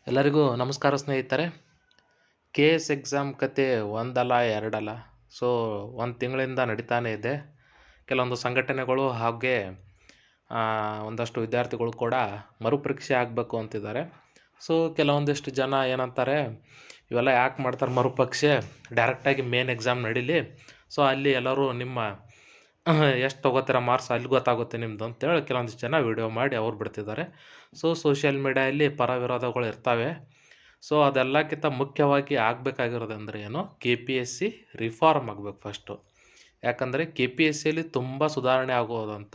ಎಲ್ಲರಿಗೂ ನಮಸ್ಕಾರ ಸ್ನೇಹಿತರೆ. ಕೆ ಎಸ್ ಎಕ್ಸಾಮ್ ಕತೆ ಒಂದಲ್ಲ ಎರಡಲ್ಲ. ಸೊ ಒಂದು ತಿಂಗಳಿಂದ ನಡೀತಾನೆ ಇದೆ. ಕೆಲವೊಂದು ಸಂಘಟನೆಗಳು ಹಾಗೆ ಒಂದಷ್ಟು ವಿದ್ಯಾರ್ಥಿಗಳು ಕೂಡ ಮರುಪರೀಕ್ಷೆ ಆಗಬೇಕು ಅಂತಿದ್ದಾರೆ. ಸೊ ಕೆಲವೊಂದಿಷ್ಟು ಜನ ಏನಂತಾರೆ, ಇವೆಲ್ಲ ಯಾಕೆ ಮಾಡ್ತಾರೆ ಮರುಪರೀಕ್ಷೆ, ಡೈರೆಕ್ಟಾಗಿ ಮೇನ್ ಎಕ್ಸಾಮ್ ನಡೀಲಿ. ಸೊ ಅಲ್ಲಿ ಎಲ್ಲರೂ ನಿಮ್ಮ ಎಷ್ಟು ತೊಗೋತೀರ ಮಾರ್ಕ್ಸ್ ಅಲ್ಲಿ ಗೊತ್ತಾಗುತ್ತೆ ನಿಮ್ಮದು ಅಂತೇಳಿ ಕೆಲವೊಂದಿಷ್ಟು ಜನ ವಿಡಿಯೋ ಮಾಡಿ ಅವ್ರು ಬಿಡ್ತಿದ್ದಾರೆ. ಸೊ ಸೋಷಿಯಲ್ ಮೀಡಿಯಾದಲ್ಲಿ ಪರ ವಿರೋಧಗಳು ಇರ್ತವೆ. ಸೊ ಅದೆಲ್ಲಕ್ಕಿಂತ ಮುಖ್ಯವಾಗಿ ಆಗಬೇಕಾಗಿರೋದಂದ್ರೆ ಏನು, KPSC ರಿಫಾರ್ಮ್ ಆಗಬೇಕು ಫಸ್ಟು. ಯಾಕಂದರೆ KPSCಯಲ್ಲಿ ತುಂಬ ಸುಧಾರಣೆ ಆಗೋದಂಥ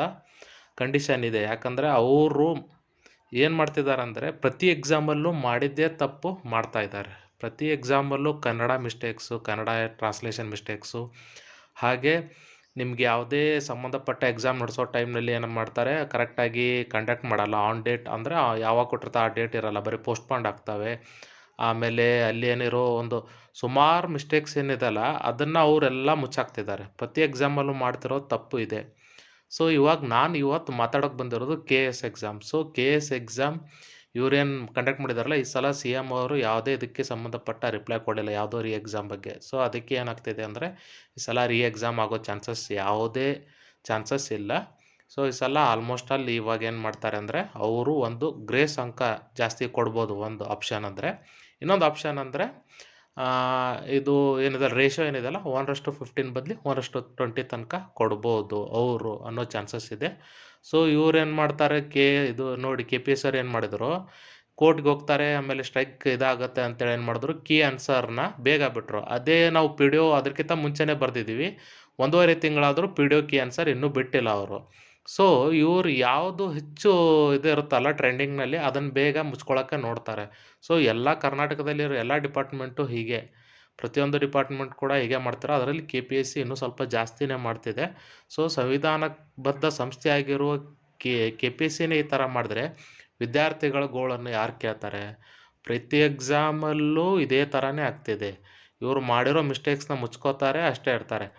ಕಂಡೀಷನ್ ಇದೆ. ಯಾಕಂದರೆ ಅವರು ಏನು ಮಾಡ್ತಿದ್ದಾರೆ ಅಂದರೆ, ಪ್ರತಿ ಎಕ್ಸಾಮಲ್ಲೂ ಮಾಡಿದ್ದೇ ತಪ್ಪು ಮಾಡ್ತಾಯಿದ್ದಾರೆ. ಪ್ರತಿ ಎಕ್ಸಾಮಲ್ಲೂ Kannada mistakes, Kannada translation mistakes, ಹಾಗೆ ನಿಮ್ಗೆ ಯಾವುದೇ ಸಂಬಂಧಪಟ್ಟ ಎಕ್ಸಾಮ್ ನಡೆಸೋ ಟೈಮ್ನಲ್ಲಿ ಏನು ಮಾಡ್ತಾರೆ, ಕರೆಕ್ಟಾಗಿ ಕಂಡಕ್ಟ್ ಮಾಡಲ್ಲ. ಆನ್ ಡೇಟ್ ಅಂದರೆ ಯಾವಾಗ ಕೊಟ್ಟಿರ್ತಾರೆ ಆ ಡೇಟ್ ಇರಲ್ಲ, ಬರೀ ಪೋಸ್ಟ್‌ಪೋಂಡ್ ಆಗ್ತವೆ. ಆಮೇಲೆ ಅಲ್ಲಿ ಏನಿರೋ ಒಂದು ಸುಮಾರು ಮಿಸ್ಟೇಕ್ಸ್ ಏನಿದೆಯಲ್ಲ, ಅದನ್ನು ಅವರೆಲ್ಲ ಮುಚ್ಚಾಕ್ತಿದ್ದಾರೆ. ಪ್ರತಿ ಎಕ್ಸಾಮಲ್ಲೂ ಮಾಡ್ತಿರೋದು ತಪ್ಪು ಇದೆ. ಸೊ ನಾನು ಇವತ್ತು ಮಾತಾಡೋಕೆ ಬಂದಿರೋದು KS exam. So KS exam ಇವ್ರೇನು ಕಂಡಕ್ಟ್ ಮಾಡಿದಾರಲ್ಲ, ಈ ಸಲ CM ಅವರು ಯಾವುದೇ ಇದಕ್ಕೆ ಸಂಬಂಧಪಟ್ಟ ರಿಪ್ಲೈ ಕೊಡಲಿಲ್ಲ, ಯಾವುದೋ ಎಕ್ಸಾಮ್ ಬಗ್ಗೆ. ಸೊ ಅದಕ್ಕೆ ಏನಾಗ್ತಿದೆ ಅಂದರೆ, ಈ ಸಲ ಎಕ್ಸಾಮ್ ಆಗೋ ಯಾವುದೇ ಚಾನ್ಸಸ್ ಇಲ್ಲ. ಸೊ ಈ ಸಲ ಆಲ್ಮೋಸ್ಟ್ ಆಲ್ ಇವಾಗ ಏನು ಮಾಡ್ತಾರೆ ಅಂದರೆ, ಅವರು ಒಂದು ಗ್ರೇಸ್ ಅಂಕ ಜಾಸ್ತಿ ಕೊಡ್ಬೋದು ಒಂದು ಆಪ್ಷನ್ ಅಂದರೆ. ಇನ್ನೊಂದು ಆಪ್ಷನ್ ಅಂದರೆ ಇದು ಏನಿದೆ ರೇಷಿಯೋ ಏನಿದೆಯಲ್ಲ, 1:15 ಬದಲಿ 1:20 ತನಕ ಕೊಡ್ಬೋದು ಅವರು ಅನ್ನೋ ಚಾನ್ಸಸ್ ಇದೆ. ಸೊ ಇವ್ರೇನು ಮಾಡ್ತಾರೆ, ಇದು ನೋಡಿ KPSC ಅವ್ರು ಏನು ಮಾಡಿದರು, ಕೋರ್ಟ್ಗೆ ಹೋಗ್ತಾರೆ, ಆಮೇಲೆ ಸ್ಟ್ರೈಕ್ ಇದಾಗುತ್ತೆ ಅಂತೇಳಿ ಏನು ಮಾಡಿದ್ರು, ಕೀ ಆನ್ಸರ್ನ ಬೇಗ ಬಿಟ್ಟರು. ಅದೇ ನಾವು PDO ಅದಕ್ಕಿಂತ ಮುಂಚೆನೇ ಬರೆದಿದ್ದೀವಿ, 1.5 ತಿಂಗಳಾದರೂ PDO ಕೀ ಆನ್ಸರ್ ಇನ್ನೂ ಬಿಟ್ಟಿಲ್ಲ ಅವರು. ಸೊ ಇವ್ರು ಯಾವುದು ಹೆಚ್ಚು ಇದು ಇರುತ್ತಲ್ಲ ಟ್ರೆಂಡಿಂಗ್ನಲ್ಲಿ, ಅದನ್ನು ಬೇಗ ಮುಚ್ಕೊಳ್ಳೋಕ್ಕೆ ನೋಡ್ತಾರೆ. ಸೊ ಎಲ್ಲ ಕರ್ನಾಟಕದಲ್ಲಿರೋ ಎಲ್ಲ ಡಿಪಾರ್ಟ್ಮೆಂಟು ಹೀಗೆ, ಪ್ರತಿಯೊಂದು ಡಿಪಾರ್ಟ್ಮೆಂಟ್ ಕೂಡ ಹೀಗೆ ಮಾಡ್ತಾರೆ. ಅದರಲ್ಲಿ KPSC ಇನ್ನೂ ಸ್ವಲ್ಪ ಜಾಸ್ತಿನೇ ಮಾಡ್ತಿದೆ. ಸೊ ಸಂವಿಧಾನಬದ್ಧ ಸಂಸ್ಥೆಯಾಗಿರುವ KPSCನೇ ಈ ಥರ ಮಾಡಿದ್ರೆ ವಿದ್ಯಾರ್ಥಿಗಳ ಗೋಳನ್ನು ಯಾರು ಕೇಳ್ತಾರೆ? ಪ್ರತಿ ಎಕ್ಸಾಮಲ್ಲೂ ಇದೇ ಥರನೇ ಆಗ್ತಿದೆ. ಇವರು ಮಾಡಿರೋ ಮಿಸ್ಟೇಕ್ಸ್ನ ಮುಚ್ಕೋತಾರೆ, ಅಷ್ಟೇ ಇರ್ತಾರೆ.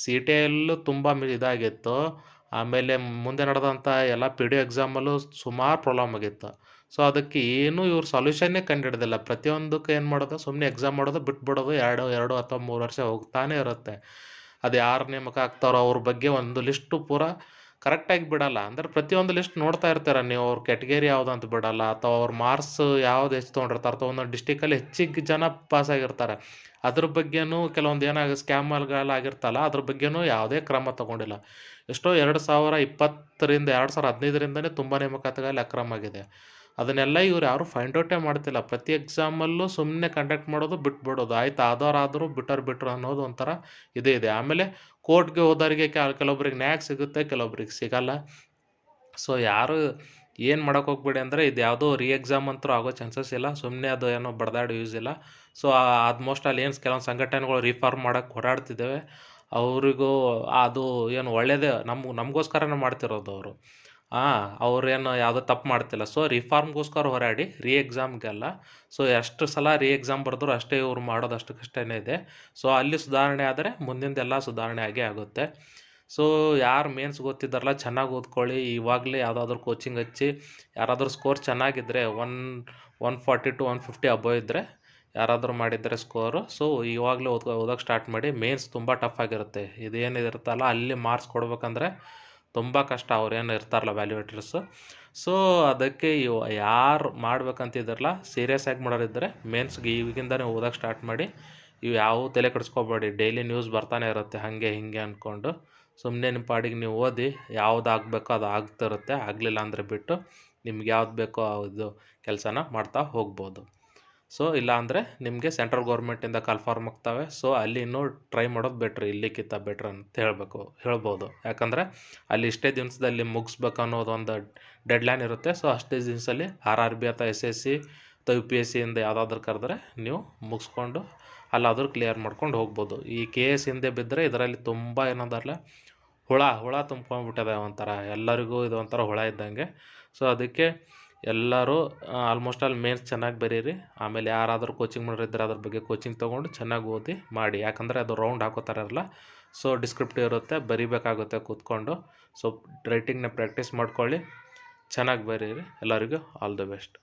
CTಯಲ್ಲೂ ತುಂಬ ಇದಾಗಿತ್ತು. ಆಮೇಲೆ ಮುಂದೆ ನಡೆದಂಥ ಎಲ್ಲ PDO ಎಕ್ಸಾಮಲ್ಲೂ ಸುಮಾರು ಪ್ರಾಬ್ಲಮ್ ಆಗಿತ್ತು. ಸೊ ಅದಕ್ಕೆ ಏನೂ ಇವ್ರು ಸೊಲ್ಯೂಷನ್ನೇ ಕಂಡುಹಿಡ್ದಿಲ್ಲ. ಪ್ರತಿಯೊಂದಕ್ಕೆ ಏನು ಮಾಡೋದು, ಸುಮ್ಮನೆ ಎಕ್ಸಾಮ್ ಮಾಡೋದು, ಬಿಟ್ಬಿಡೋದು. 2 ಅಥವಾ 3 ವರ್ಷ ಹೋಗ್ತಾನೇ ಇರುತ್ತೆ. ಅದು ಯಾರು ನೇಮಕ ಆಗ್ತಾರೋ ಅವ್ರ ಬಗ್ಗೆ ಒಂದು ಲಿಸ್ಟು ಪೂರಾ ಕರೆಕ್ಟಾಗಿ ಬಿಡಲ್ಲ. ಅಂದರೆ ಪ್ರತಿಯೊಂದು ಲಿಸ್ಟ್ ನೋಡ್ತಾ ಇರ್ತೀರ ನೀವು, ಅವ್ರ ಕ್ಯಾಟಗರಿ ಯಾವುದು ಅಂತ ಬಿಡಲ್ಲ, ಅಥವಾ ಅವ್ರ ಮಾರ್ಕ್ಸ್ ಯಾವ್ದು ಹೆಚ್ಚು ತೊಗೊಂಡಿರ್ತಾರೆ, ಅಥವಾ ಒಂದೊಂದು ಡಿಸ್ಟಿಕಲ್ಲಿ ಹೆಚ್ಚಿಗೆ ಜನ ಪಾಸಾಗಿರ್ತಾರೆ. ಅದ್ರ ಬಗ್ಗೆನೂ ಕೆಲವೊಂದು ಸ್ಕ್ಯಾಮ್ಗಳಾಗಿರ್ತಲ್ಲ, ಅದ್ರ ಬಗ್ಗೆನೂ ಯಾವುದೇ ಕ್ರಮ ತೊಗೊಂಡಿಲ್ಲ. ಎಷ್ಟೋ 2020ರಿಂದ 2015ರಿಂದನೇ ತುಂಬ ನೇಮಕಾತಿಗಳಲ್ಲಿ ಅಕ್ರಮ ಆಗಿದೆ. ಅದನ್ನೆಲ್ಲ ಇವ್ರು ಯಾರೂ ಫೈಂಡ್ ಔಟೇ ಮಾಡ್ತಿಲ್ಲ. ಪ್ರತಿ ಎಕ್ಸಾಮಲ್ಲೂ ಸುಮ್ಮನೆ ಕಂಡಕ್ಟ್ ಮಾಡೋದು, ಬಿಟ್ಬಿಡೋದು. ಆಯ್ತು ಆದವ್ರಾದರೂ ಬಿಟ್ಟರು ಅನ್ನೋದು ಒಂಥರ ಇದೇ ಇದೆ. ಆಮೇಲೆ ಕೋರ್ಟ್‌ಗೆ ಹೋದವರಿಗೆ ಕೆಲವೊಬ್ರಿಗೆ ನ್ಯಾಯ ಸಿಗುತ್ತೆ, ಕೆಲವೊಬ್ರಿಗೆ ಸಿಗಲ್ಲ. ಸೊ ಯಾರು ಏನು ಮಾಡೋಕೆ ಹೋಗ್ಬೇಡಿ ಅಂದರೆ, ಇದು ಯಾವುದೋ ಎಕ್ಸಾಮ್ ಅಂತೂ ಆಗೋ ಚಾನ್ಸಸ್ ಇಲ್ಲ. ಸುಮ್ಮನೆ ಅದು ಏನೋ ಬಡ್ದಾಡೋ ಯೂಸ್ ಇಲ್ಲ. ಸೊ ಆಲ್ಮೋಸ್ಟ್ ಅಲ್ಲಿ ಏನು ಕೆಲವೊಂದು ಸಂಘಟನೆಗಳು ರಿಫಾರ್ಮ್ ಮಾಡೋಕ್ಕೆ ಹೋರಾಡ್ತಿದ್ದಾವೆ. ಅವರಿಗೂ ಅದು ಏನು ಒಳ್ಳೆಯದೇ, ನಮಗೋಸ್ಕರನೇ ಮಾಡ್ತಿರೋದು ಅವರು. ಅವ್ರೇನು ಯಾವುದೋ ತಪ್ಪು ಮಾಡ್ತಿಲ್ಲ. ಸೊ ರಿಫಾರ್ಮ್ಗೋಸ್ಕರ ಹೋರಾಡಿ, ಎಕ್ಸಾಮ್ಗೆಲ್ಲ. ಸೊ ಎಷ್ಟು ಸಲ ಎಕ್ಸಾಮ್ ಬರೆದ್ರು ಅಷ್ಟೇ ಇವ್ರು ಮಾಡೋದು ಅಷ್ಟಕ್ಕಷ್ಟೇನೇ ಇದೆ. ಸೊ ಅಲ್ಲಿ ಸುಧಾರಣೆ ಆದರೆ ಮುಂದಿಂದೆಲ್ಲ ಸುಧಾರಣೆ ಆಗೇ ಆಗುತ್ತೆ. ಸೊ ಯಾರು ಮೇನ್ಸ್ ಓದ್ತಿದ್ದಾರಲ್ಲ, ಚೆನ್ನಾಗಿ ಓದ್ಕೊಳ್ಳಿ. ಇವಾಗಲೇ ಯಾವುದಾದ್ರೂ ಕೋಚಿಂಗ್ ಹಚ್ಚಿ, ಯಾರಾದರೂ ಸ್ಕೋರ್ ಚೆನ್ನಾಗಿದ್ದರೆ 140 to 150 ಅಬೋವ್ ಇದ್ದರೆ, ಯಾರಾದರೂ ಮಾಡಿದರೆ ಸ್ಕೋರು, ಸೊ ಇವಾಗಲೇ ಓದೋಕ್ಕೆ ಸ್ಟಾರ್ಟ್ ಮಾಡಿ. ಮೇನ್ಸ್ ತುಂಬ ಟಫ್ ಆಗಿರುತ್ತೆ. ಇದೇನಿರುತ್ತಲ್ಲ, ಅಲ್ಲಿ ಮಾರ್ಕ್ಸ್ ಕೊಡ್ಬೇಕಂದ್ರೆ ತುಂಬ ಕಷ್ಟ. ಅವ್ರೇನು ಇರ್ತಾರಲ್ಲ ವ್ಯಾಲ್ಯೂಯೇಟರ್ಸು. ಸೊ ಅದಕ್ಕೆ ಯಾರು ಮಾಡ್ಬೇಕಂತಿದ್ದಾರಲ್ಲ, ಸೀರಿಯಸ್ ಆಗಿ ಮಾಡೋರಿದ್ದರೆ ಮೇನ್ಸ್ಗೆ ಈಗಿಂದನೇ ಓದೋಕ್ಕೆ ಸ್ಟಾರ್ಟ್ ಮಾಡಿ. ಇವು ಯಾವುವು ತಲೆ ಕೆಡಿಸ್ಕೋಬೇಡಿ. ಡೈಲಿ ನ್ಯೂಸ್ ಬರ್ತಾನೆ ಇರುತ್ತೆ ಹಾಗೆ ಹೀಗೆ ಅಂದ್ಕೊಂಡು. ಸುಮ್ಮನೆ ನಿಮ್ಮ ಪಾಡಿಗೆ ನೀವು ಓದಿ, ಯಾವ್ದು ಆಗಬೇಕೋ ಅದು ಆಗ್ತಿರುತ್ತೆ. ಆಗಲಿಲ್ಲ ಅಂದರೆ ಬಿಟ್ಟು ನಿಮ್ಗೆ ಯಾವ್ದು ಬೇಕೋ ಅದು ಕೆಲಸನ ಮಾಡ್ತಾ ಹೋಗ್ಬೋದು. ಸೊ ಇಲ್ಲಾಂದರೆ ನಿಮಗೆ ಸೆಂಟ್ರಲ್ ಗೌರ್ಮೆಂಟಿಂದ ಕಾಲ್ಫಾರ್ಮ್ ಆಗ್ತವೆ. ಸೊ ಅಲ್ಲಿ ಇನ್ನೂ ಟ್ರೈ ಮಾಡೋದು ಬೆಟ್ರ್, ಇಲ್ಲಿಕ್ಕಿಂತ ಬೆಟ್ರ್ ಅಂತ ಹೇಳ್ಬೋದು. ಯಾಕಂದರೆ ಅಲ್ಲಿ ಇಷ್ಟೇ ದಿವಸದಲ್ಲಿ ಮುಗಿಸ್ಬೇಕು ಅನ್ನೋದು ಒಂದು ಡೆಡ್ಲೈನ್ ಇರುತ್ತೆ. ಸೊ ಅಷ್ಟೇ ದಿವಸದಲ್ಲಿ RRB ಅಥವಾ SSC ಅಥವಾ UPSCಯಿಂದ ಯಾವುದಾದ್ರೂ ಕರೆದ್ರೆ ನೀವು ಮುಗಿಸ್ಕೊಂಡು ಅಲ್ಲಾದರೂ ಕ್ಲಿಯರ್ ಮಾಡ್ಕೊಂಡು ಹೋಗ್ಬೋದು. ಈ KS ಹಿಂದೆ ಬಿದ್ದರೆ ಇದರಲ್ಲಿ ತುಂಬ ಏನಂದಾರಲ್ಲ, ಹುಳ ತುಂಬ್ಕೊಂಡ್ಬಿಟ್ಟಿದೆ ಒಂಥರ. ಎಲ್ಲರಿಗೂ ಇದು ಒಂಥರ ಹುಳ ಇದ್ದಂಗೆ. ಸೊ ಅದಕ್ಕೆ ಎಲ್ಲರೂ ಆಲ್ಮೋಸ್ಟ್ ಆಲ್ ಮೇನ್ಸ್ ಚೆನ್ನಾಗಿ ಬರೀರಿ. ಆಮೇಲೆ ಯಾರಾದರೂ ಕೋಚಿಂಗ್ ಮಾಡೋರಿದ್ದರೆ ಅದ್ರ ಬಗ್ಗೆ ಕೋಚಿಂಗ್ ತೊಗೊಂಡು ಚೆನ್ನಾಗಿ ಓದಿ ಮಾಡಿ. ಯಾಕಂದರೆ ಅದು ರೌಂಡ್ ಹಾಕೋತಾರಲ್ಲ, ಸೊ ಡಿಸ್ಕ್ರಿಪ್ಟಿವ್ ಇರುತ್ತೆ, ಬರಿಬೇಕಾಗುತ್ತೆ ಕೂತ್ಕೊಂಡು. ಸೊ ರೈಟಿಂಗ್ನ ಪ್ರಾಕ್ಟೀಸ್ ಮಾಡ್ಕೊಳ್ಳಿ, ಚೆನ್ನಾಗಿ ಬರೀರಿ. ಎಲ್ಲರಿಗೂ ಆಲ್ ದಿ ಬೆಸ್ಟ್.